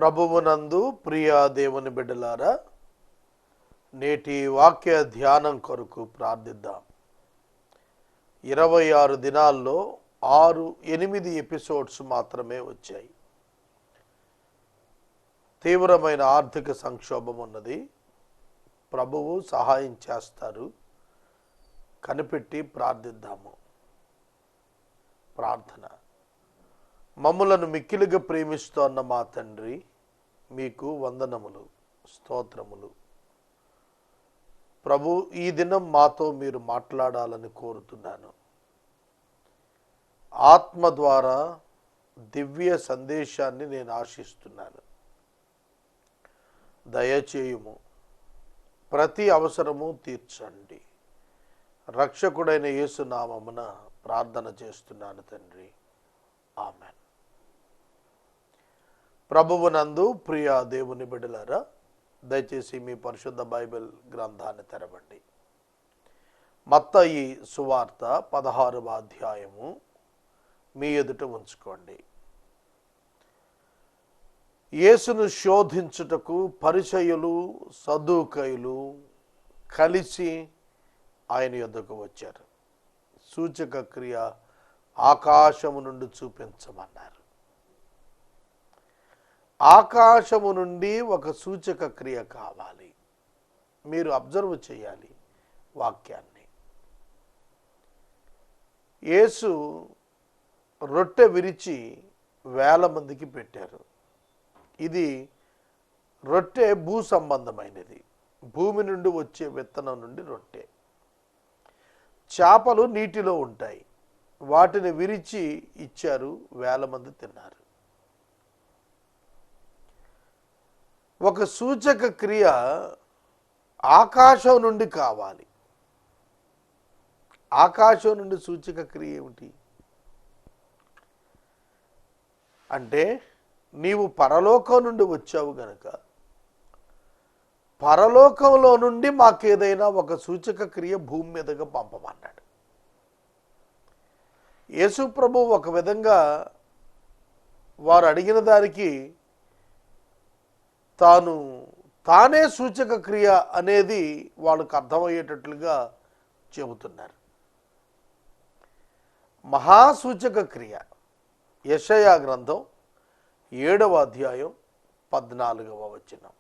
ప్రభువునందు ప్రియ దేవుని బిడ్డలారా, నేటి వాక్య ధ్యానం కొరకు ప్రార్థిద్దాం. 26 దినాల్లో 8 ఎపిసోడ్స్ మాత్రమే వచ్చాయి. తీవ్రమైన ఆర్థిక సంక్షోభం ఉన్నది. ప్రభువు సహాయం చేస్తారు. కనిపెట్టి ప్రార్థిద్దాము. ప్రార్థన. మమ్ములను మిక్కిలిగా ప్రేమిస్తోన్న మా తండ్రి, మీకు వందనములు, స్తోత్రములు. ప్రభు, ఈ దినం మాతో మీరు మాట్లాడాలని కోరుతున్నాను. ఆత్మ ద్వారా దివ్య సందేశాన్ని నేను ఆశిస్తున్నాను. దయచేయుము. ప్రతి అవసరము తీర్చండి. రక్షకుడైన యేసు నామమున ప్రార్థన చేస్తున్నాను తండ్రి. ఆమెన్. ప్రభువునందు ప్రియ దేవుని బిడ్డలారా, దయచేసి మీ పరిశుద్ధ బైబిల్ గ్రంథాన్ని తెరవండి. మత్తయి సువార్త 16వ అధ్యాయము మీ ఎదుట ఉంచుకోండి. యేసును శోధించుటకు పరిసయ్యులు సద్దూకయ్యులు కలిసి ఆయన యొద్దకు వచ్చారు. సూచక క్రియ ఆకాశము నుండి చూపించమన్నారు. ఆకాశము నుండి ఒక సూచక క్రియ కావాలి. మీరు అబ్జర్వ్ చేయాలి వాక్యాన్ని. యేసు రొట్టె విరిచి 1000 మందికి పెట్టారు. ఇది రొట్టె భూ సంబంధమైనది. భూమి నుండి వచ్చే విత్తనం నుండి రొట్టె. చేపలు నీటిలో ఉంటాయి. వాటిని విరిచి ఇచ్చారు. 1000 మంది తిన్నారు. ఒక సూచక క్రియ ఆకాశం నుండి కావాలి. ఆకాశం నుండి సూచక క్రియ ఏమిటి అంటే, నీవు పరలోకం నుండి వచ్చావు గనక పరలోకంలో నుండి మాకేదైనా ఒక సూచక క్రియ భూమి మీదగా పంపమన్నాడు. యేసు ప్రభు ఒక విధంగా వారు అడిగిన దానికి తానే సూచక క్రియ అనేది వాళ్ళకు అర్థమయ్యేటట్లుగా చెబుతున్నారు. మహాసూచక క్రియ. యెషయా గ్రంథం 7వ అధ్యాయం 14వ వచనం.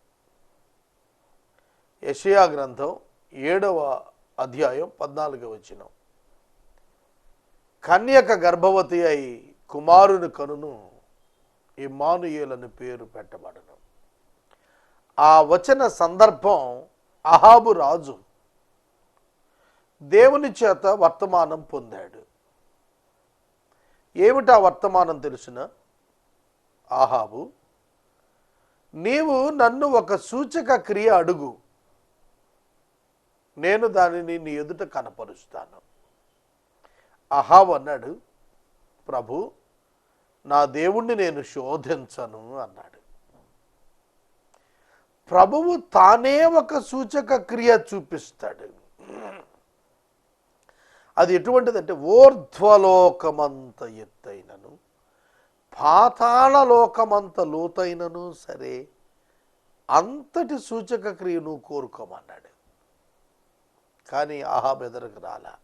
యెషయా గ్రంథం 7వ అధ్యాయం 14వ వచనం. కన్యక గర్భవతి అయి కుమారుని కనును, ఇమ్మానుయేలు పేరు పెట్టబడను. ఆ వచన సందర్భం, అహాబు రాజు దేవుని చేత వర్తమానం పొందాడు. ఏమిటా వర్తమానం తెలుసిన? అహాబు, నీవు నన్ను ఒక సూచక క్రియ అడుగు, నేను దానిని నీ ఎదుట కనపరుస్తాను. అహాబు అన్నాడు, ప్రభు, నా దేవుణ్ణి నేను శోధించను అన్నాడు. ప్రభువు తానే ఒక సూచక క్రియ చూపిస్తాడు. అది ఎటువంటిదంటే, ఊర్ధ్వలోకమంత ఎత్తైనను పాతాళ లోకమంత లోతైనను సరే అంతటి సూచక క్రియను కోరుకోమన్నాడు. కానీ అహాబు ఎదురుకు రాలా.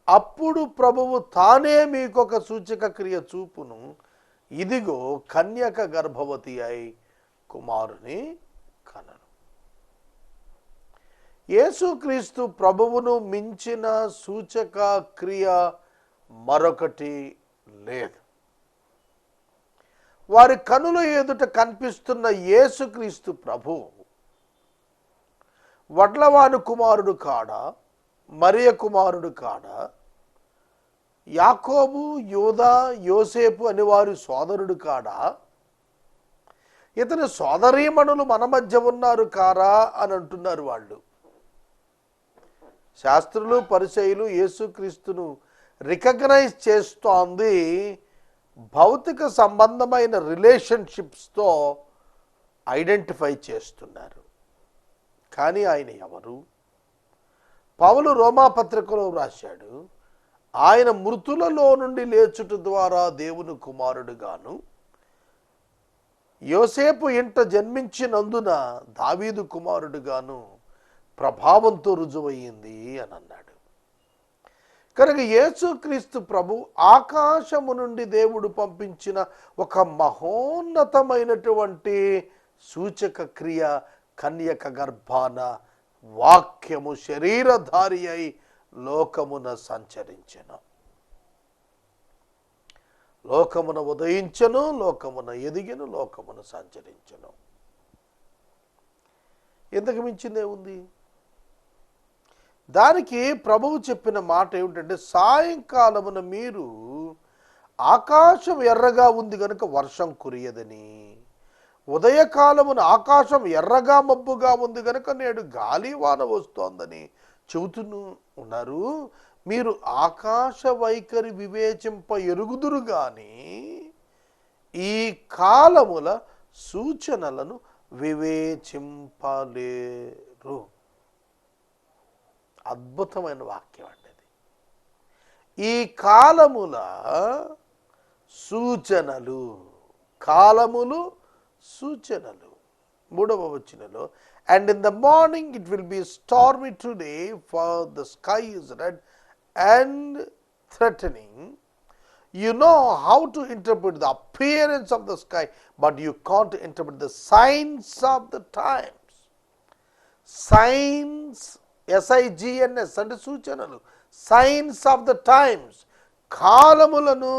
అప్పుడు ప్రభువు తానే మీకొక సూచక క్రియ చూపును, ఇదిగో కన్యక గర్భవతి అయి కుమారుని కనను. యేసుక్రీస్తు ప్రభువును మించిన సూచక క్రియ మరొకటి లేదు. వారి కనుల ఎదుట కనిపిస్తున్న యేసుక్రీస్తు ప్రభు వడ్లవాను కుమారుడు కాడా? మరియ కుమారుడు కాడా? యాకోబు, యోదా, యోసేపు అని వారి సోదరుడు కాడా? ఇతని సోదరీమణులు మన మధ్య ఉన్నారు కారా అని అంటున్నారు వాళ్ళు. శాస్త్రులు పరిసయ్యులు యేసుక్రీస్తును రికగ్నైజ్ చేస్తోంది భౌతిక సంబంధమైన రిలేషన్షిప్స్తో ఐడెంటిఫై చేస్తున్నారు. కానీ ఆయన ఎవరు? పౌలు రోమాపత్రికలో రాశాడు, ఆయన మృతులలో నుండి లేచుట ద్వారా దేవుని కుమారుడుగాను యోసేపు ఇంట జన్మించినందున దావీదు కుమారుడుగాను ప్రభావంతో రుజువయ్యింది అని అన్నాడు. కనుక యేసుక్రీస్తు ప్రభు ఆకాశము నుండి దేవుడు పంపించిన ఒక మహోన్నతమైనటువంటి సూచక క్రియ, కన్యక గర్భాన వాక్యము శరీరధారి అయి లోకమున సంచరించెను. లోకమున ఉదయించెను, లోకమున ఎదిగెను, లోకమున సంచరించెను. ఎంతకు మించిందే ఉంది? దానికి ప్రభువు చెప్పిన మాట ఏమిటంటే, సాయంకాలమున మీరు ఆకాశం ఎర్రగా ఉంది కనుక వర్షం కురియదని, ఉదయకాలమున ఆకాశం ఎర్రగా మబ్బుగా ఉంది కనుక నేడు గాలివాన వస్తోందని చెబుతూ ఉన్నారు. మీరు ఆకాశ వైఖరి వివేచింప ఎరుగుదురు గాని ఈ కాలముల సూచనలను వివేచింపలేరు. అద్భుతమైన వాక్యం అండి అది. ఈ కాలముల సూచనలు, కాలములు సూచనలు. 3వ వచనంలో, and in the morning it will be stormy today for the sky is red and threatening. You know how to interpret the appearance of the sky, but you can't interpret the signs of the times. Signs, SIGNS అంటే సూచనలు. Signs of the times, కాలములను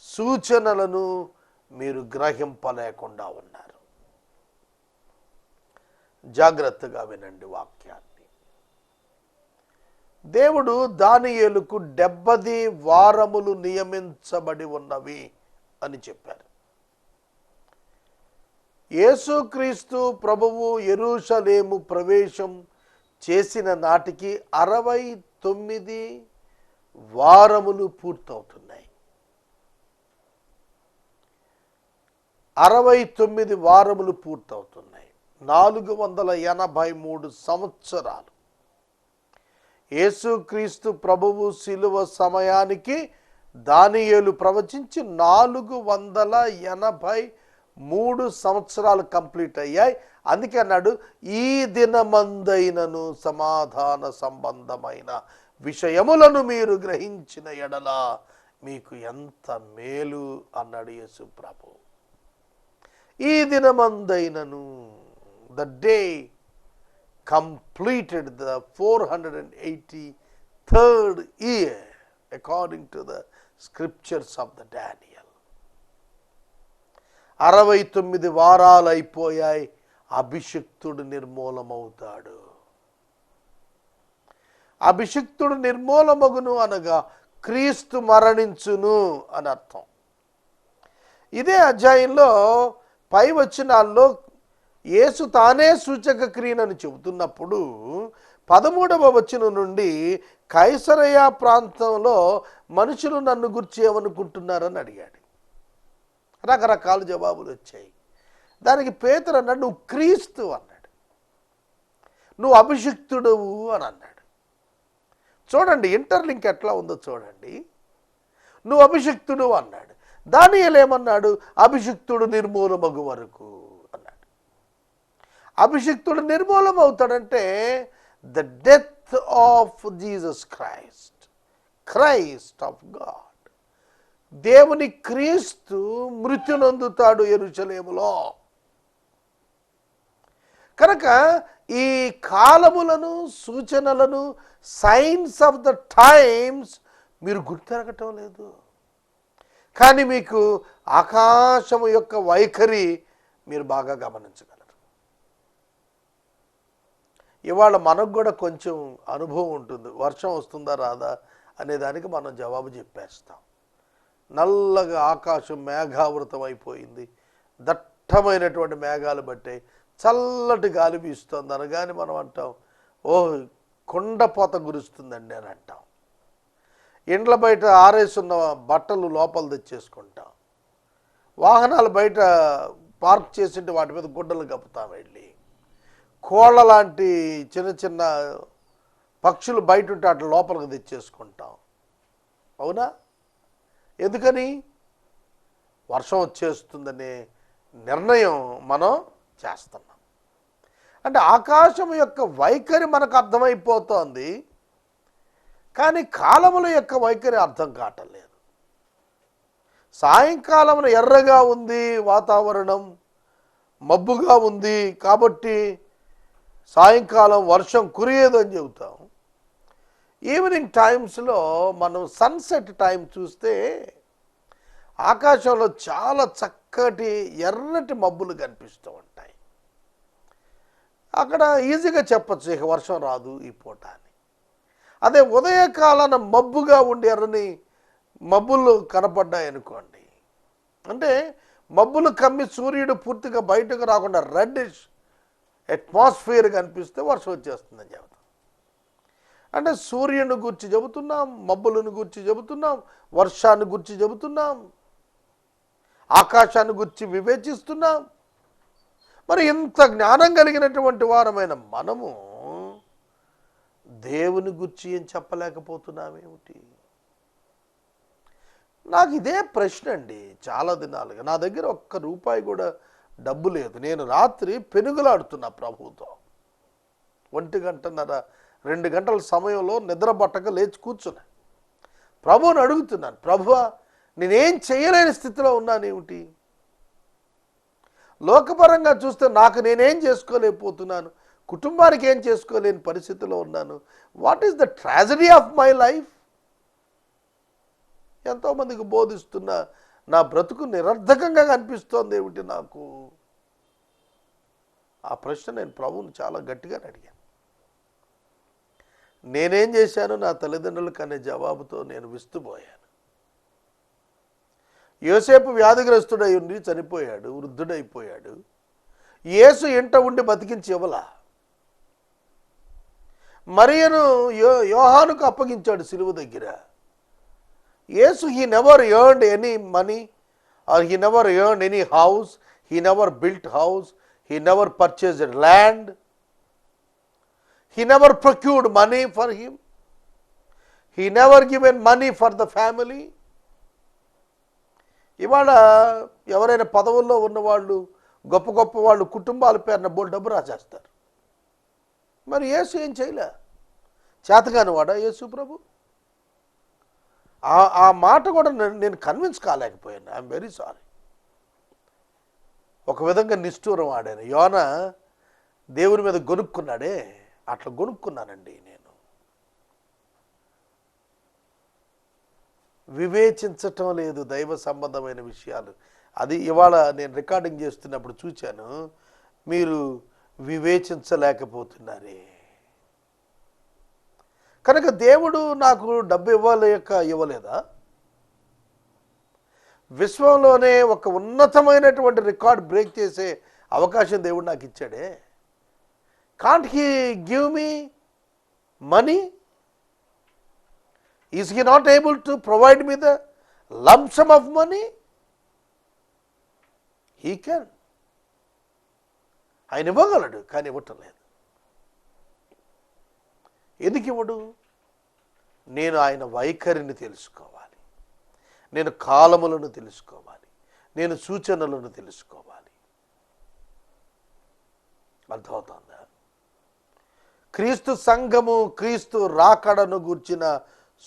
సూచనలను మీరు గ్రహింపలేకుండా ఉన్నారు. జాగ్రత్తగా వినండి వాక్యాన్ని. దేవుడు దానియేలుకు 70 వారములు నియమించబడి ఉన్నవి అని చెప్పారు. యేసుక్రీస్తు ప్రభువు యెరూషలేము ప్రవేశం చేసిన నాటికి 69 వారములు పూర్తవుతున్నాయి. 69 వారములు పూర్తవుతున్నాయి. 483 సంవత్సరాలు. యేసుక్రీస్తు ప్రభువు శిలువ సమయానికి దానియేలు ప్రవచించి 483 సంవత్సరాలు కంప్లీట్ అయ్యాయి. అందుకే అన్నాడు, ఈ దినమందైనను సమాధాన సంబంధమైన విషయములను మీరు గ్రహించిన ఎడల మీకు ఎంత మేలు అన్నాడు యేసు ప్రభు. ఈ దినమందైనను, the day completed the 483rd year according to the scriptures of the Daniel. 69 వారాలు అయిపోయాయి. అభిషిక్తుడు నిర్మూలమవుతాడు. అభిషిక్తుడు నిర్మూలమగును అనగా క్రీస్తు మరణించును అని అర్థం. ఇదే అధ్యాయంలో పై వచనాల్లో యేసు తానే సూచక క్రియను చెబుతున్నప్పుడు 13వ వచనం నుండి కైసరయ ప్రాంతంలో మనుషులు నన్ను గురించి ఏమనుకుంటున్నారని అడిగాడు. రకరకాల జవాబులు వచ్చాయి. దానికి పేతురు అన్నాడు, నువ్వు క్రీస్తు అన్నాడు, నువ్వు అభిషిక్తుడువు అని అన్నాడు. చూడండి ఇంటర్లింక్ ఎట్లా ఉందో చూడండి. నువ్వు అభిషిక్తుడు అన్నాడు. దానియేలు ఏమన్నాడు? అభిషిక్తుడు నిర్మూలమగు వరకు అన్నాడు. అభిషిక్తుడు నిర్మూలం అవుతాడంటే the death of Jesus Christ, Christ of God, దేవుని క్రీస్తు మృత్యు నొందుతాడు యెరూషలేములో. కనుక ఈ కాలములను సూచనలను, సైన్స్ ఆఫ్ ద టైమ్స్ మీరు గుర్తెరగటం లేదు. కానీ మీకు ఆకాశము యొక్క వైఖరి మీరు బాగా గమనించగలరు. ఇవాళ మనకు కూడా కొంచెం అనుభవం ఉంటుంది. వర్షం వస్తుందా రాదా అనే దానికి మనం జవాబు చెప్పేస్తాం. నల్లగా ఆకాశం మేఘావృతం అయిపోయింది, దట్టమైనటువంటి మేఘాలు బట్టే చల్లటి గాలి వీస్తుంది అనగానే మనం అంటాం, ఓ కొండపోత గురుస్తుందండి అని అంటాం. ఇండ్ల బయట ఆరేసున్న బట్టలు లోపల తెచ్చేసుకుంటాం. వాహనాలు బయట పార్క్ చేసింటే వాటి మీద గుడ్డలు కప్పుతాం వెళ్ళి. కోళ్ళ లాంటి చిన్న చిన్న పక్షులు బయట ఉంటే అట్లా లోపలికి తెచ్చేసుకుంటాం. అవునా? ఎందుకని? వర్షం వచ్చేస్తుందనే నిర్ణయం మనం చేస్తున్నాం. అంటే ఆకాశం యొక్క వైఖరి మనకు అర్థమైపోతోంది, కానీ కాలముల యొక్క వైఖరి అర్థం కావటం లేదు. సాయంకాలమున ఎర్రగా ఉంది వాతావరణం, మబ్బుగా ఉంది కాబట్టి సాయంకాలం వర్షం కురియేదని చెబుతాం. ఈవినింగ్ టైమ్స్లో మనం సన్సెట్ టైం చూస్తే ఆకాశంలో చాలా చక్కటి ఎర్రటి మబ్బులు కనిపిస్తూ ఉంటాయి. అక్కడ ఈజీగా చెప్పచ్చు ఇక వర్షం రాదు ఈ పూట అని. అదే ఉదయకాలాన మబ్బుగా ఉండి ఎర్రని మబ్బులు కనపడ్డాయి అనుకోండి, అంటే మబ్బులు కమ్మి సూర్యుడు పూర్తిగా బయటకు రాకుండా రెడ్డిష్ అట్మాస్ఫియర్ కనిపిస్తే వర్షం వచ్చేస్తుందని చెబుతాం. అంటే సూర్యుని గురించి చెబుతున్నాం, మబ్బులను గురించి చెబుతున్నాం, వర్షాన్ని గురించి చెబుతున్నాం, ఆకాశాన్ని గురించి వివేచిస్తున్నాం. మరి ఇంత జ్ఞానం కలిగినటువంటి వారమైన మనము దేవుని గురించి ఏం చెప్పలేకపోతున్నామేమిటి? నాకు ఇదే ప్రశ్న అండి. చాలా దినాలుగా నా దగ్గర ఒక్క రూపాయి కూడా డబ్బు లేదు. నేను రాత్రి పెనుగులాడుతున్నా ప్రభువుతో. 1 గంటన్నర 2 గంటల సమయంలో నిద్ర పట్టక లేచి కూర్చున్నా. ప్రభువుని అడుగుతున్నాను, ప్రభువా నేనేం చేయలేని స్థితిలో ఉన్నానేమిటి? లోకపరంగా చూస్తే నాకు నేనేం చేసుకోలేకపోతున్నాను, కుటుంబానికి ఏం చేసుకోలేని పరిస్థితిలో ఉన్నాను. What is the tragedy of my life? ఎంతోమందికి బోధిస్తున్నా నా బ్రతుకు నిరర్ధకంగా కనిపిస్తోంది ఏమిటి నాకు? ఆ ప్రశ్న నేను ప్రభువుని చాలా గట్టిగా అడిగాను. నేనేం చేశాను నా తల్లిదండ్రులకు అనే జవాబుతో నేను విస్తుపోయాను. యోసేపు వ్యాధిగ్రస్తుడై ఉండి చనిపోయాడు, వృద్ధుడైపోయాడు. యేసు ఇంట ఉండి బతికించి ఇవ్వలా. మరియను యోహానుకు అప్పగించాడు సిలువ దగ్గర. యేసు he never earned any money or he never earned any house, he never built house, he never purchased land, he never procured money for him, he never given money for the family. ఇవాళ ఎవరైనా పదవుల్లో ఉన్నవాళ్ళు, గొప్ప గొప్ప వాళ్ళు కుటుంబాల పేరున బోల్ డబ్బు రాసేస్తారు. మరి యేసు ఏం చేయలే? చేతగాని వాడా యేసు ప్రభు? ఆ మాట కూడా నేను కన్విన్స్ కాలేకపోయాను. I'm very sorry. ఒక విధంగా నిష్ఠూరం ఆడాను. యోన దేవుని మీద గొనుక్కున్నాడే, అట్లా గొనుక్కున్నానండి నేను. వివేచించటం లేదు దైవ సంబంధమైన విషయాలు. అది ఇవాళ నేను రికార్డింగ్ చేస్తున్నప్పుడు చూశాను, మీరు వివేచించలేకపోతున్నారే. కనుక దేవుడు నాకు డబ్బు ఇవ్వలేదా? విశ్వంలోనే ఒక ఉన్నతమైనటువంటి రికార్డ్ బ్రేక్ చేసే అవకాశం దేవుడు నాకు ఇచ్చాడే. Can't he give me money? Is he not able to provide me the lump sum of money? He can. ఆయన ఇవ్వగలడు, కానీ ఇవ్వటం లేదు. ఎందుకు ఇవ్వడు? నేను ఆయన వైఖరిని తెలుసుకోవాలి, నేను కాలములను తెలుసుకోవాలి, నేను సూచనలను తెలుసుకోవాలి. అర్థమవుతుందా? క్రీస్తు సంఘము క్రీస్తు రాకడను గూర్చిన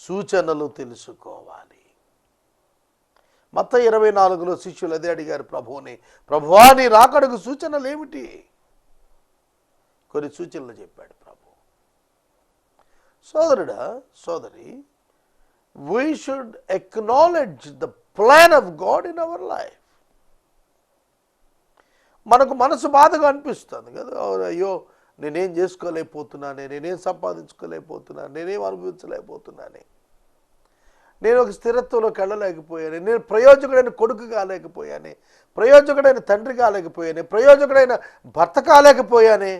సూచనలు తెలుసుకోవాలి. మత్తయి 24లో శిష్యులు అదే అడిగారు ప్రభువుని, ప్రభువా నీ రాకడకు సూచనలు ఏమిటి? కొన్ని సూచనలు చెప్పాడు ప్రభు. సోదరుడా సోదరి, we should acknowledge the plan of God in our life. మనకు మనసు బాధగా అనిపిస్తుంది కదా, అయ్యో నేనేం చేసుకోలేకపోతున్నానే, నేనేం సంపాదించుకోలేకపోతున్నాను, నేనేం అనుభవించలేకపోతున్నానే, నేను ఒక స్థిరత్వంలోకి వెళ్ళలేకపోయాను, నేను ప్రయోజకుడైన కొడుకు కాలేకపోయానే, ప్రయోజకుడైన తండ్రి కాలేకపోయానే, ప్రయోజకుడైన భర్త కాలేకపోయానే.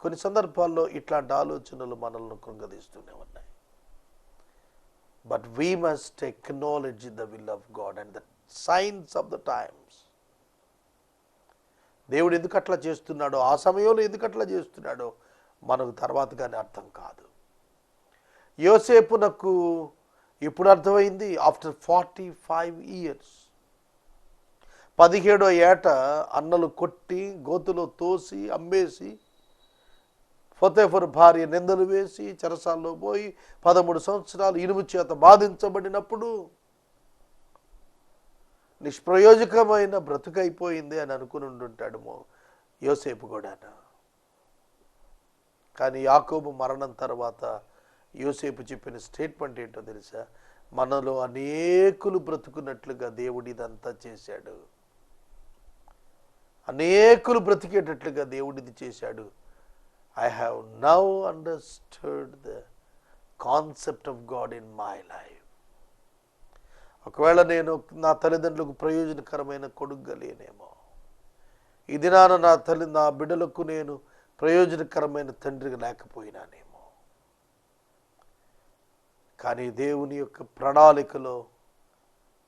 కొన్ని సందర్భాల్లో ఇట్లాంటి ఆలోచనలు మనల్ని కృంగదీస్తూనే ఉన్నాయి. But we must acknowledge the will of God and the science of the times. దేవుడు ఎందుకు అట్లా చేస్తున్నాడో, ఆ సమయంలో ఎందుకు అట్లా చేస్తున్నాడో మనకు తర్వాత కానీ అర్థం కాదు. యోసేపునకు ఇప్పుడు అర్థమైంది. ఆఫ్టర్ 45 years 17వ ఏట అన్నలు కొట్టి గోతులో తోసి అమ్మేసి ఫోతేఫరు భార్య నిందలు వేసి చెరసాల్లో పోయి 13 సంవత్సరాలు ఇనుము చేత బాధించబడినప్పుడు నిష్ప్రయోజకమైన బ్రతుకైపోయింది అని అనుకుని ఉండుంటాడు యోసేపు కూడా. కానీ యాకోబు మరణం తర్వాత యోసేపు చెప్పిన స్టేట్మెంట్ ఏంటో తెలుసా? మనలో అనేకులు బ్రతుకున్నట్లుగా దేవుడు ఇదంతా చేశాడు, అనేకులు బ్రతికేటట్లుగా దేవుడిది చేశాడు. I have now understood the concept of God in my life. ఒకవేళ నేను నా తల్లిదండ్రులకు ప్రయోజనకరమైన కొడుకుగా లేనేమో, ఈ దినాన నా బిడ్డలకు నేను ప్రయోజనకరమైన తండ్రిగా లేకపోయినానేమో, కానీ దేవుని యొక్క ప్రణాళికలో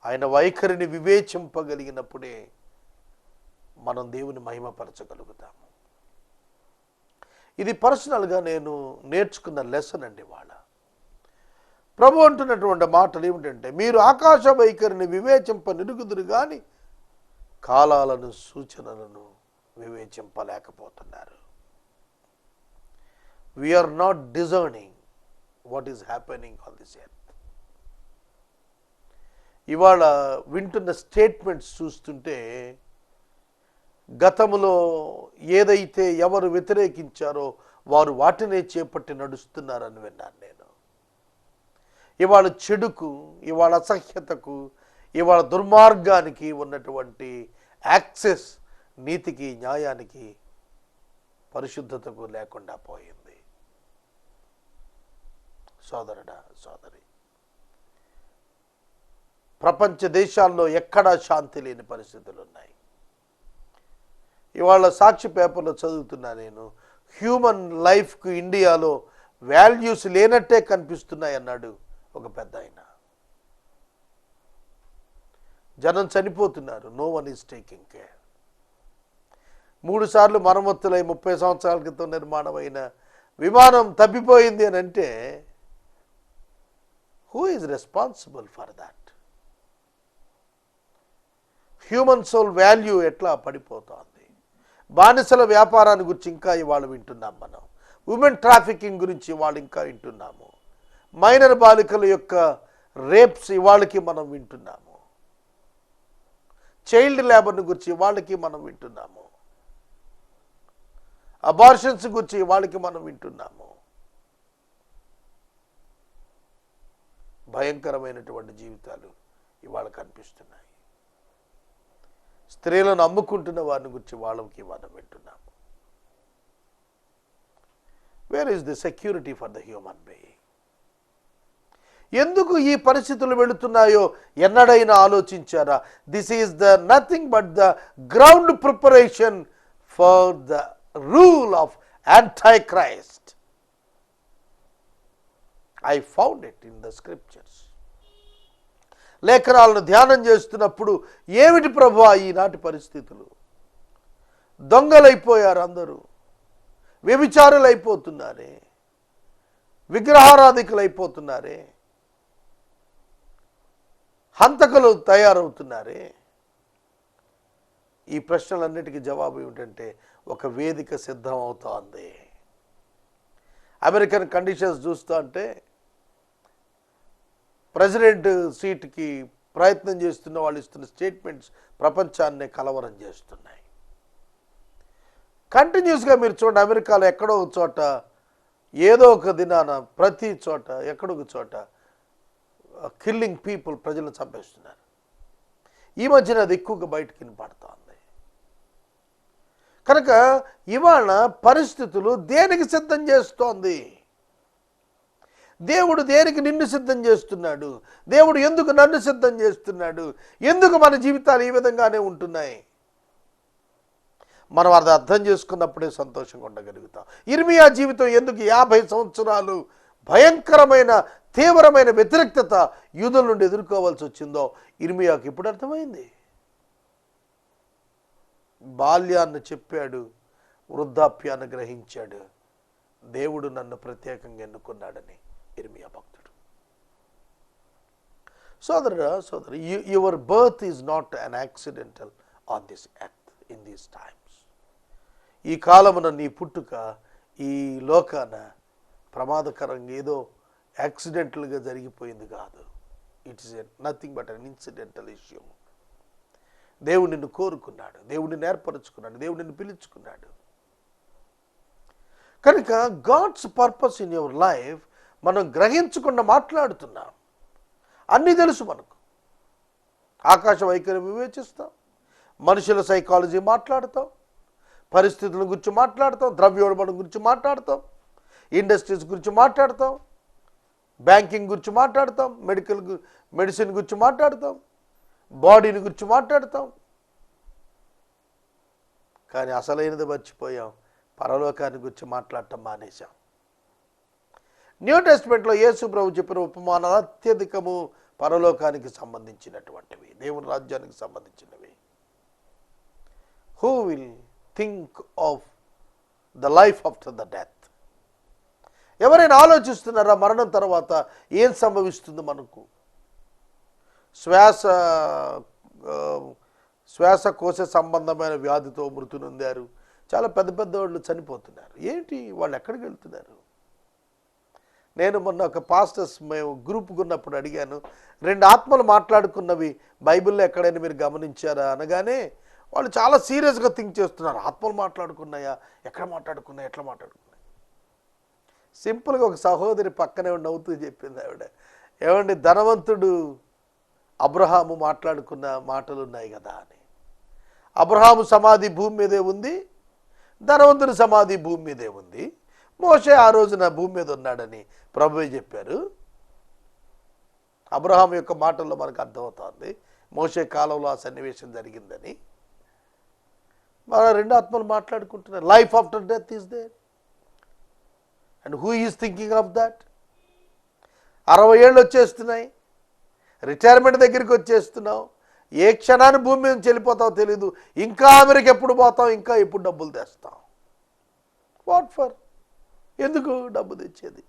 ఆయన వైఖరిని వివేచింపగలిగినప్పుడే మనం దేవుని మహిమపరచగలుగుతాము. ఇది పర్సనల్గా నేను నేర్చుకున్న లెసన్ అండి. వాళ్ళ ప్రభు అంటున్నటువంటి మాటలు ఏమిటంటే, మీరు ఆకాశ వైఖరిని వివేచింప నిరుగుదురు కానీ కాలాలను సూచనలను వివేచింపలేకపోతున్నారు. We're not discerning what is happening on this earth. ఇవాళ వింటున్న స్టేట్మెంట్స్ చూస్తుంటే గతంలో ఏదైతే ఎవరు వ్యతిరేకించారో వారు వాటినే చేపట్టి నడుస్తున్నారని విన్నాను నేను. ఇవాళ చెడుకు, ఇవాళ అసహ్యతకు, ఇవాళ దుర్మార్గానికి ఉన్నటువంటి యాక్సెస్ నీతికి, న్యాయానికి, పరిశుద్ధతకు లేకుండా పోయింది. సోదరుడా, సోదరి, ప్రపంచ దేశాల్లో ఎక్కడా శాంతి లేని పరిస్థితులు ఉన్నాయి. ఇవాళ సాక్షి పేపర్లో చదువుతున్నా నేను, హ్యూమన్ లైఫ్కు ఇండియాలో వాల్యూస్ లేనట్టే కనిపిస్తున్నాయి అన్నాడు ఒక పెద్ద ఆయన. జనం చనిపోతున్నారు, no one is taking care. 3 సార్లు మరమ్మతులై 30 సంవత్సరాల క్రితం నిర్మాణమైన విమానం తప్పిపోయింది అని అంటే who is responsible for that? Human soul value ఎట్లా పడిపోతోంది? బానిసల వ్యాపారాన్ని గురించి ఇంకా ఇవాళ వింటున్నాం మనం. ఉమెన్ ట్రాఫికింగ్ గురించి ఇవాళ ఇంకా వింటున్నాము. మైనర్ బాలికల యొక్క రేప్స్ ఇవాళకి మనం వింటున్నాము. చైల్డ్ లేబర్ని గురించి ఇవాళకి మనం వింటున్నాము. అబార్షన్స్ గురించి ఇవాళకి మనం వింటున్నాము. భయంకరమైనటువంటి జీవితాలు ఇవాళ కనిపిస్తున్నాయి. స్త్రీలను అమ్ముకుంటున్న వారిని గురించి వాళ్ళకి మనం వింటున్నాము. Where is the security for the human being? ఎందుకు ఈ పరిస్థితులు వెళుతున్నాయో ఎన్నడైనా ఆలోచించారా? This is the nothing but the ground preparation for the rule of antichrist. I found it in the scriptures. లేఖనాలను ధ్యానం చేస్తున్నప్పుడు ఏమిటి ప్రభువా ఈనాటి పరిస్థితులు? దొంగలైపోయారు అందరూ, వ్యభిచారులైపోతున్నారే, విగ్రహారాధికులైపోతున్నారే, హంతకులు తయారవుతున్నారే. ఈ ప్రశ్నలన్నిటికీ జవాబు ఏమిటంటే ఒక వేదిక సిద్ధం అవుతోంది. అమెరికన్ కండిషన్స్ చూస్తూ అంటే ప్రెసిడెంట్ సీట్కి ప్రయత్నం చేస్తున్న వాళ్ళు ఇస్తున్న స్టేట్మెంట్స్ ప్రపంచాన్నే కలవరం చేస్తున్నాయి. కంటిన్యూస్గా మీరు చూడండి, అమెరికాలో ఎక్కడో ఒక చోట ఏదో ఒక దినాన ప్రతి చోట ఎక్కడో ఒక చోట కిల్లింగ్ పీపుల్, ప్రజలను చంపేస్తున్నారు. ఈ మధ్యన అది ఎక్కువగా బయటకు వినపడుతోంది. కనుక ఇవాళ పరిస్థితులు దేనికి సిద్ధం చేస్తోంది? దేవుడు దేనికి నిన్ను సిద్ధం చేస్తున్నాడు? దేవుడు ఎందుకు నన్ను సిద్ధం చేస్తున్నాడు? ఎందుకు మన జీవితాలు ఈ విధంగానే ఉంటున్నాయి? మనం అది అర్థం చేసుకున్నప్పుడే సంతోషంగా ఉండగలుగుతాం. ఇర్మియా జీవితం ఎందుకు 50 సంవత్సరాలు భయంకరమైన తీవ్రమైన వ్యతిరేకత యూదుల నుండి ఎదుర్కోవాల్సి వచ్చిందో ఇర్మియాకి ఇప్పుడు అర్థమైంది. బాల్యాన్ని చెప్పాడు, వృద్ధాప్యాన్ని గ్రహించాడు. దేవుడు నన్ను ప్రత్యేకంగా ఎన్నుకున్నాడని ఇర్మియా భక్తుడు. సోదరుడా, సోదరు, your birth is not an accidental on this earth in these times. ఈ కాలమున నీ పుట్టుక ఈ లోకాన ప్రమాదకరంగా ఏదో యాక్సిడెంటల్గా జరిగిపోయింది కాదు. It's nothing but an incidental issue. దేవుడు నిన్ను కోరుకున్నాడు, దేవుడు నిన్ను ఏర్పరచుకున్నాడు, దేవుడు నిన్ను పిలుచుకున్నాడు. కనుక God's purpose in your life మనం గ్రహించకుండా మాట్లాడుతున్నాం. అన్నీ తెలుసు మనకు. ఆకాశ వైఖరి వివేచిస్తాం, మనుషుల సైకాలజీ మాట్లాడతాం, పరిస్థితుల గురించి మాట్లాడతాం, ద్రవ్యోల్బణం గురించి మాట్లాడతాం, ఇండస్ట్రీస్ గురించి మాట్లాడతాం, బ్యాంకింగ్ గురించి మాట్లాడతాం, మెడిసిన్ గురించి మాట్లాడతాం, బాడీని గురించి మాట్లాడతాం. కానీ అసలైనది మర్చిపోయాం, పరలోకాన్ని గురించి మాట్లాడటం మానేశాం. న్యూ టెస్ట్మెంట్లో యేసు ప్రభు చెప్పిన ఉపమానాలు అత్యధికము పరలోకానికి సంబంధించినటువంటివి, దేవుని రాజ్యానికి సంబంధించినవి. Who will think of the life after the death? ఎవరైనా ఆలోచిస్తున్నారా మరణం తర్వాత ఏం సంభవిస్తుంది మనకు? శ్వాసకోశ సంబంధమైన వ్యాధితో మృతి నొందారు, చాలా పెద్ద పెద్ద వాళ్ళు చనిపోతున్నారు. ఏంటి వాళ్ళు ఎక్కడికి వెళ్తున్నారు? నేను మొన్న ఒక పాస్టర్స్ మేము గ్రూప్గా ఉన్నప్పుడు అడిగాను, 2 ఆత్మలు మాట్లాడుకున్నవి బైబిల్లో ఎక్కడైనా మీరు గమనించారా అనగానే వాళ్ళు చాలా సీరియస్గా థింక్ చేస్తున్నారు. ఆత్మలు మాట్లాడుకున్నాయా, ఎక్కడ మాట్లాడుకున్నాయి, ఎట్లా మాట్లాడుకున్నాయి? సింపుల్గా ఒక సహోదరి పక్కనే నవ్వుతూ చెప్పింది ఆవిడ, ఏమండి ధనవంతుడు అబ్రహాము మాట్లాడుకున్న మాటలు ఉన్నాయి కదా అని. అబ్రహాము సమాధి భూమి మీదే ఉంది, ధనవంతుని సమాధి భూమి మీదే ఉంది. మోషే ఆ రోజున భూమి మీద ఉన్నాడని ప్రభువే చెప్పారు. అబ్రహాం యొక్క మాటల్లో మనకు అర్థమవుతోంది మోషే కాలంలో ఆ సన్నివేశం జరిగిందని. మన 2 ఆత్మలు మాట్లాడుకుంటున్నారు. Life after death is there and who is thinking of that? 60 ఏళ్ళు వచ్చేస్తున్నాయి, రిటైర్మెంట్ దగ్గరికి వచ్చేస్తున్నావు, ఏ క్షణాన్ని భూమి మీద వెళ్ళిపోతావు తెలీదు. ఇంకా అమెరికా ఎప్పుడు పోతాం, ఇంకా ఎప్పుడు డబ్బులు తెస్తాం? What for? ఎందుకు డబ్బు తెచ్చేది?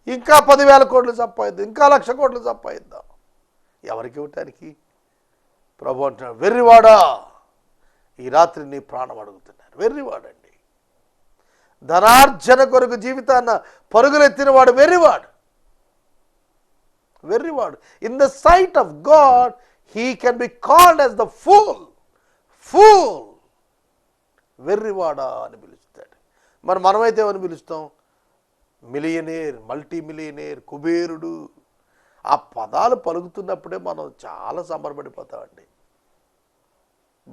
ఇంకా 10,000 కోట్లు సంపాదిద్దాం, ఇంకా 1,00,000 కోట్లు సంపాదిద్దాం. ఎవరికి ఇవ్వటానికి? ప్రభు అంటున్నాడు, వెర్రివాడా ఈ రాత్రి నీ ప్రాణం అడుగుతున్నారు. వెర్రివాడండి. ధనార్జన కొరకు జీవితాన్న పరుగులెత్తిన వాడు వెర్రివాడు. వెర్రివాడు. In the sight of God he can be called as the fool. Fool, వెర్రివాడా అని పిలుస్తాడు. మరి మనమైతే ఏమని పిలుస్తాం? మిలియనేర్, మల్టీ మిలియనేర్, కుబేరుడు. ఆ పదాలు పలుకుతున్నప్పుడే మనం చాలా సంబరపడిపోతామండి.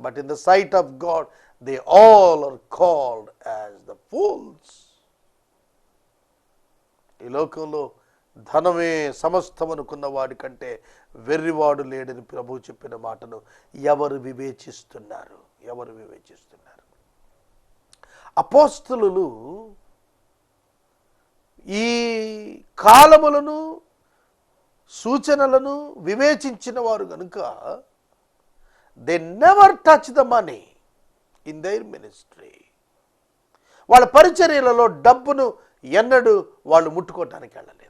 But in the sight of God they all are called as the fools. ఈ లోకంలో ధనమే సమస్తం అనుకున్న వాడి కంటే వెర్రివాడు లేడని ప్రభువు చెప్పిన మాటను ఎవరు వివేచిస్తున్నారు? ఎవరు వివేచిస్తున్నారు? అపోస్తలులు ఈ కాలములను సూచనలను వివేచించిన వారు కనుక they never touch the money in their ministry. వాళ్ళ పరిచర్యలలో డబ్బును ఎన్నడూ వాళ్ళు ముట్టుకోవటానికి వెళ్ళలేదు.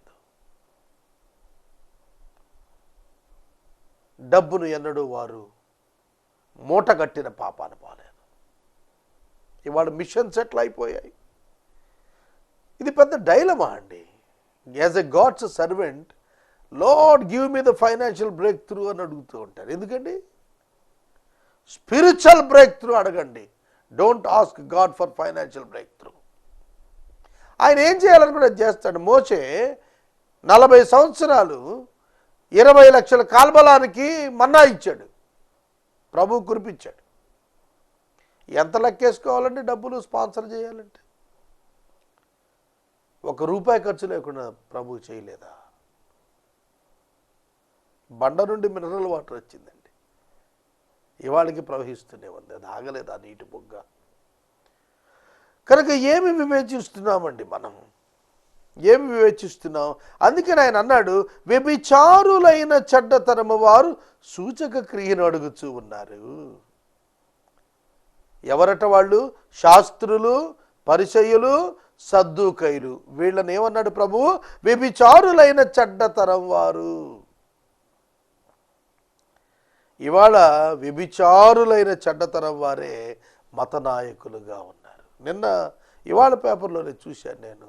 డబ్బును ఎన్నడూ వారు మూటగట్టిన పాపాన పోలేదు. ఇవాళ మిషన్స్ ఎట్లా అయిపోయాయి? ఇది పెద్ద డైలమా అండి. As a God's servant, Lord give me the financial breakthrough అని అడుగుతూ ఉంటారు. ఎందుకండి? స్పిరిచువల్ బ్రేక్ త్రూ అడగండి. Don't ask God for financial breakthrough. ఆయన ఏం చేయాలనుకుంటే చేస్తాడు. మోషే 40 సంవత్సరాలు 20 లక్షల కాల్బలానికి మన్నా ఇచ్చాడు, ప్రభు కురిపించాడు. ఎంత లెక్కేసుకోవాలంటే డబ్బులు స్పాన్సర్ చేయాలంటే ₹1 ఖర్చు లేకుండా ప్రభు చేయలేదా? బండ నుండి మినరల్ వాటర్ వచ్చిందండి, ఇవాళకి ప్రవహిస్తూనే ఉంది, అది ఆగలేదు ఆ నీటి బొగ్గ. కనుక ఏమి వివేచిస్తున్నామండి మనం? ఏమి వివేచిస్తున్నాం? అందుకని ఆయన అన్నాడు, వ్యభిచారులైన చెడ్డతనము వారు సూచక క్రియను అడుగుచూ ఉన్నారు. ఎవరట వాళ్ళు? శాస్త్రులు, పరిసయ్యులు, సద్దూకైలు. వీళ్ళని ఏమన్నాడు ప్రభువు? వ్యభిచారులైన చెడ్డతరం వారు. ఇవాళ వ్యభిచారులైన చెడ్డతనం వారే మత నాయకులుగా ఉన్నారు. ఇవాళ పేపర్లోనే చూశాను నేను,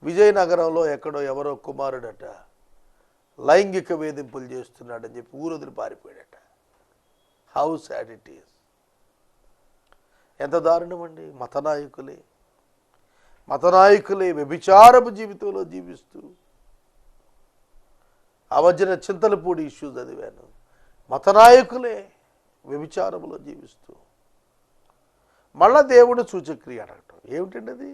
విజయనగరంలో ఎక్కడో ఎవరో కుమారుడట లైంగిక వేధింపులు చేస్తున్నాడని చెప్పి ఊరొదిలి పారిపోయాడట. How sad it is. ఎంత దారుణం అండి. మత నాయకులే వ్యభిచారపు జీవితంలో జీవిస్తూ, ఆ మధ్యన చింతలపూడి ఇష్యూ చదివాను. మత నాయకులే వ్యభిచారంలో జీవిస్తూ మళ్ళా దేవుడు సూచక్రియ అడగటం ఏమిటండి అది?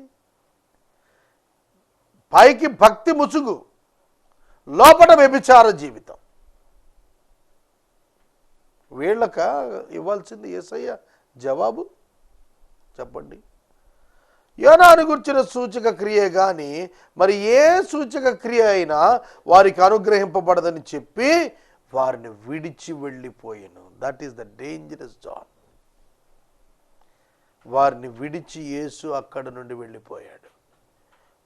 పైకి భక్తి ముసుగు, లోపల వ్యభిచార జీవితం. వీళ్ళక ఇవ్వాల్సింది యేసయ్య జవాబు? చెప్పండి. యోనాను గురించిన సూచక క్రియ కానీ మరి ఏ సూచక క్రియ అయినా వారికి అనుగ్రహింపబడదని చెప్పి వారిని విడిచి వెళ్ళిపోయాను. That is the dangerous zone. వారిని విడిచి యేసు అక్కడ నుండి వెళ్ళిపోయాడు.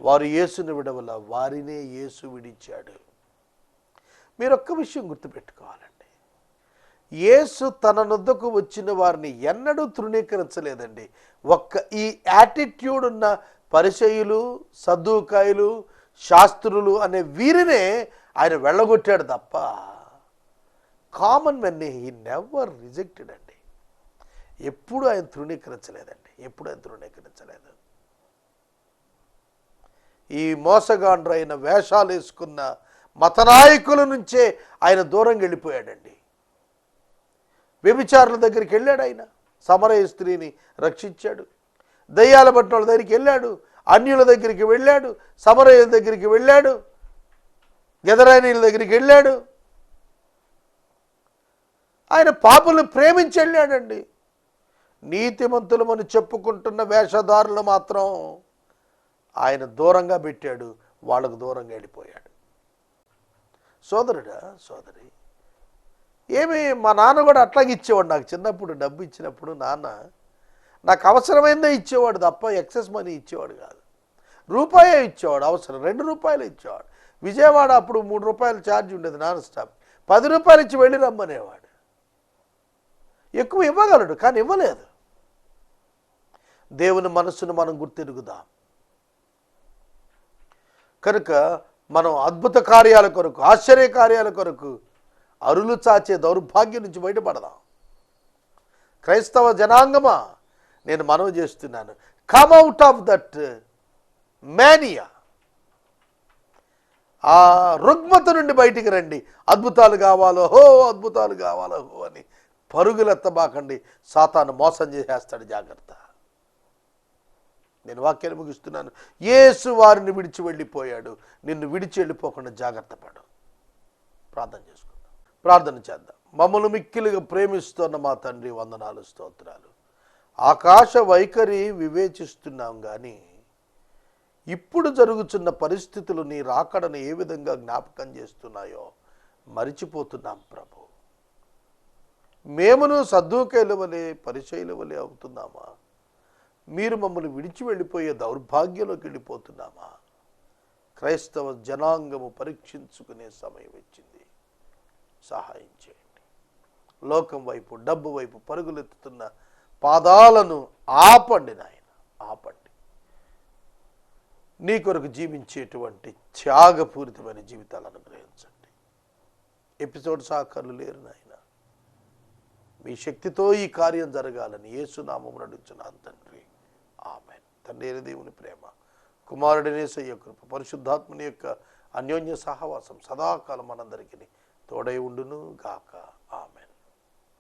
వారు యేసుని విడవల, వారినే యేసు విడిచాడు. మీరు ఒక్క విషయం గుర్తుపెట్టుకోవాలండి, యేసు తన నొద్దకు వచ్చిన వారిని ఎన్నడూ తృణీకరించలేదండి. ఈ యాటిట్యూడ్ ఉన్న పరిసయ్యులు, సద్దూకాయులు, శాస్త్రులు అనే వీరినే ఆయన వెళ్ళగొట్టాడు తప్ప కామన్ మెన్ని హీ నెవర్ రిజెక్టెడ్ అండి. ఎప్పుడు ఆయన తృణీకరించలేదండి. ఈ మోసగాండ్రైన వేషాలు వేసుకున్న మత నాయకుల నుంచే ఆయన దూరంగా వెళ్ళిపోయాడండి. వ్యభిచారుల దగ్గరికి వెళ్ళాడు ఆయన, సమరయ స్త్రీని రక్షించాడు. దయ్యాల పట్టిన వాళ్ళ దగ్గరికి వెళ్ళాడు, అన్యుల దగ్గరికి వెళ్ళాడు, సమరయుల దగ్గరికి వెళ్ళాడు, గెదరానీల దగ్గరికి వెళ్ళాడు. ఆయన పాపులను ప్రేమించి వెళ్ళాడండి. నీతిమంతులమని చెప్పుకుంటున్న వేషధారులు మాత్రం ఆయన దూరంగా పెట్టాడు, వాళ్ళకు దూరంగా వెళ్ళిపోయాడు. సోదరుడా, సోదరి, ఏమి మా నాన్న కూడా అట్లాగే ఇచ్చేవాడు. నాకు చిన్నప్పుడు డబ్బు ఇచ్చినప్పుడు నాన్న నాకు అవసరమైందే ఇచ్చేవాడు తప్ప ఎక్సెస్ మనీ ఇచ్చేవాడు కాదు. రూపాయే ఇచ్చేవాడు, అవసరం 2 రూపాయలు ఇచ్చేవాడు. విజయవాడ అప్పుడు 3 రూపాయలు ఛార్జ్ ఉండేది నాన్ స్టాప్. 10 రూపాయలు ఇచ్చి వెళ్ళి రమ్మనేవాడు. ఎక్కువ ఇవ్వగలడు కానీ ఇవ్వలేదు. దేవుని మనస్సును మనం గుర్తెరుగుదాం. కనుక మనం అద్భుత కార్యాల కొరకు, ఆశ్చర్య కార్యాల కొరకు అరులు చాచే దౌర్భాగ్యం నుంచి బయటపడదాం. క్రైస్తవ జనాంగమా, నేను మనవి చేస్తున్నాను, come out of that mania. ఆ రుగ్మత నుండి బయటికి రండి. అద్భుతాలు కావాలో హో, అద్భుతాలు కావాలో హో అని పరుగులెత్తబాకండి. సాతాను మోసం చేసేస్తాడు, జాగ్రత్త. నేను వాక్యాన్ని ముగిస్తున్నాను. యేసు వారిని విడిచి వెళ్ళిపోయాడు. నిన్ను విడిచి వెళ్ళిపోకుండా జాగ్రత్త పడు. ప్రార్థన చేసుకుందాం. ప్రార్థన చేద్దాం. మమ్మల్ని మిక్కిలిగా ప్రేమిస్తున్న మా తండ్రి, వందనాలు, స్తోత్రాలు. ఆకాశ వైఖరి వివేచిస్తున్నాం కానీ ఇప్పుడు జరుగుతున్న పరిస్థితులు నీ రాకడను ఏ విధంగా జ్ఞాపకం చేస్తున్నాయో మరిచిపోతున్నాం ప్రభు. మేమును సద్దూకైల వలె, పరిచయుల వలె అవుతున్నామా? మీరు మమ్మల్ని విడిచి వెళ్ళిపోయే దౌర్భాగ్యంలోకి వెళ్ళిపోతున్నామా? క్రైస్తవ జనాంగము పరీక్షించుకునే సమయం వచ్చింది. సహాయం చేయండి. లోకం వైపు, డబ్బు వైపు పరుగులెత్తుతున్న పాదాలను ఆపండి నాయన, ఆపండి. నీ కొరకు జీవించేటువంటి త్యాగపూరితమైన జీవితాలను అనుగ్రహించండి. ఎపిసోడ్ సహకారులు లేరు నాయన, మీ శక్తితో ఈ కార్యం జరగాలని యేసునామమున అడుగుచున్నాను తండ్రి, ఆమేన్. తండ్రి అయిన దేవుని ప్రేమ, కుమారుడైన యేసయ్య కృప, పరిశుద్ధాత్మని యొక్క అన్యోన్య సహవాసం సదాకాలం మనందరికీ తోడై ఉండును గాక. ఆమేన్.